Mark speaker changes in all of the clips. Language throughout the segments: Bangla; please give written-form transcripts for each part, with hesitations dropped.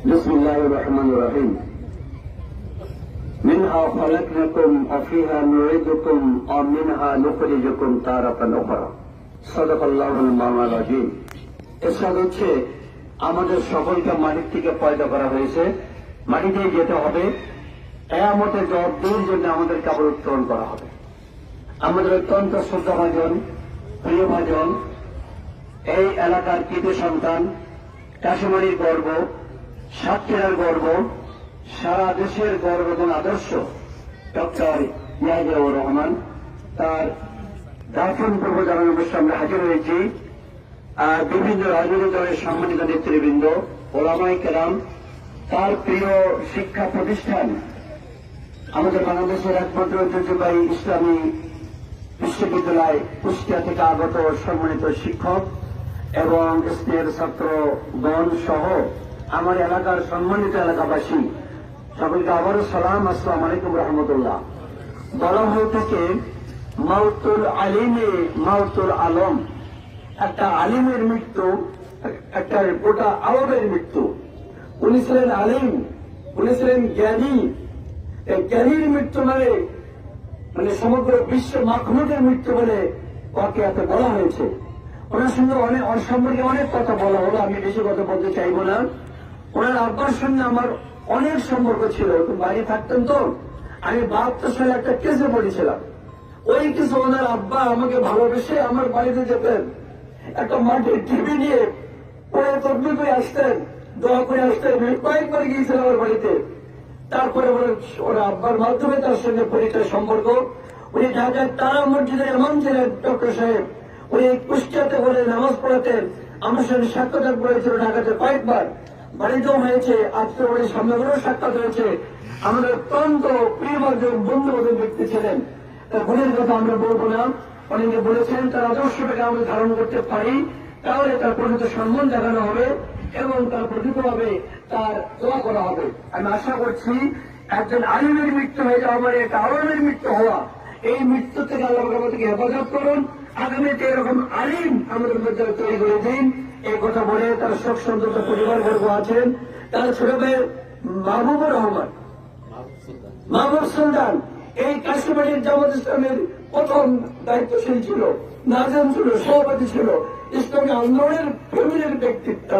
Speaker 1: বিসমিল্লাহির রহমানির রহিম। মিনহা খালাকনাকুম ওয়া ফিহা নুঈদুকুম ওয়া মিনহা নুখরিজুকুম তারাতান উখরা। সাদাকাল্লাহুল মাওলানা আযীম। এরশাদ হচ্ছে, আমাদের সকলকে মাটির থেকে পয়দা করা হয়েছে, মাটিতেই যেতে হবে। কিয়ামতের জবাবদিহির জন্য আমাদেরকে আবার উত্তোলন করা হবে। আমাদের অত্যন্ত শ্রদ্ধাভাজন, প্রিয়ভাজন, এই এলাকার কৃতি সন্তান, কাশিমারির গর্ব, সাতক্ষীরার গর্ব, সারা দেশের গর্ব এবং আদর্শ ডক্টর ইয়াহিয়াউর রহমান, তার দাফন পূর্ব জানানো অনুষ্ঠানে আমরা হাজির হয়েছি। আর বিভিন্ন রাজনৈতিক দলের সম্মানিত নেতৃবৃন্দ, ওলামায়ে কেরাম, তার প্রিয় শিক্ষা প্রতিষ্ঠান, আমাদের বাংলাদেশের একমাত্র ঐতিহ্যবাহী ইসলামী বিশ্ববিদ্যালয় কুষ্টিয়া থেকে আগত সম্মানিত শিক্ষক এবং স্নেহের ছাত্রগণ সহ আমার এলাকার সম্মানিত এলাকাবাসী, সকলকে আবারও সালাম, আসসালামু আলাইকুম রহমতুল্লাহ। বলা হয়ে থাকে মাউতুল আলিমে মাউতুল আলম, একটা আলিমের মৃত্যু একটা গোটা আলমের মৃত্যু। উনি ছিলেন আলিম, উনি ছিলেন জ্ঞানী। এই জ্ঞানীর মৃত্যু মানে সমগ্র বিশ্ব মাখলুকের মৃত্যু বলে ওকে এত বলা হয়েছে। ওনার সঙ্গে ওর সম্পর্কে অনেক কথা বলা হলো, আমি বেশি কথা বলতে চাইব না। ওনার আব্বার সঙ্গে আমার অনেক সম্পর্ক ছিল, বাইরে থাকতেন তো। আমি 72 সালে একটা কেসে পড়েছিলাম। ওই কেসে ওনার আব্বা আমাকে ভালোবেসে আমার বাড়িতে যেতেন, একটা মাটির টিভি নিয়ে পরে তকবির করে আসতেন, দোয়া করে আসতেন। কয়েকবার গিয়েছিলাম আমার বাড়িতে। তারপরে ওরা আব্বার মাধ্যমে তার সঙ্গে পরিচয় সম্পর্ক। উনি ঢাকার তারা মসজিদের ইমাম ছিলেন ডক্টর সাহেব। উনি কুষ্টিয়াতে বলে নামাজ পড়াতেন, আমার সঙ্গে সাক্ষাৎ করেছিল ঢাকাতে কয়েকবার, বাড়িতেও হয়েছে, আজকে উনি সামনে করেও সাক্ষাৎ হয়েছে। আমাদের অত্যন্ত প্রিয়ভাজন বন্ধুবান্ধব ব্যক্তি ছিলেন। তার গুণের কথা আমরা বলবো না। অনেকে বলেছেন তার আদর্শটাকে আমরা ধারণ করতে পারি, তাহলে তার প্রকৃত সম্মান দেখানো হবে এবং তার প্রকৃতভাবে তার দোয়া করা হবে। আমি আশা করছি একজন আলিমের মৃত্যু হয়ে যাওয়া মানে একটা আলমের মৃত্যু হওয়া, এই মৃত্যু থেকে আল্লাহ আমাদেরকে হেফাজত করুন। আগামীতে এরকম আলিম আমাদের মধ্যে তৈরি করে দিন। এই কথা বলে তার শোক সন্তপ্ত পরিবারবর্গ আছেন, তার ছোট ভাই মাহবুবুর রহমান, মাহবুব সুলতান, এই কাশিমারির জামাত ইসলামের প্রথম দায়িত্বশীল ছিল, নাজেম ছিল, সভাপতি ছিল, ইসলামী আন্দোলনের ফ্যামিলির ব্যক্তিত্ব।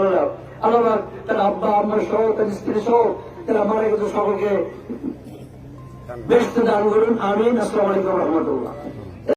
Speaker 1: আল্লাহ তার আব্বা আম্মার সহ তার স্ত্রী সহ তারা মারা গেছে, সকলকে বেশ দান করুন। আমিন। আসসালামু আলাইকুম রহমতুল্লাহ।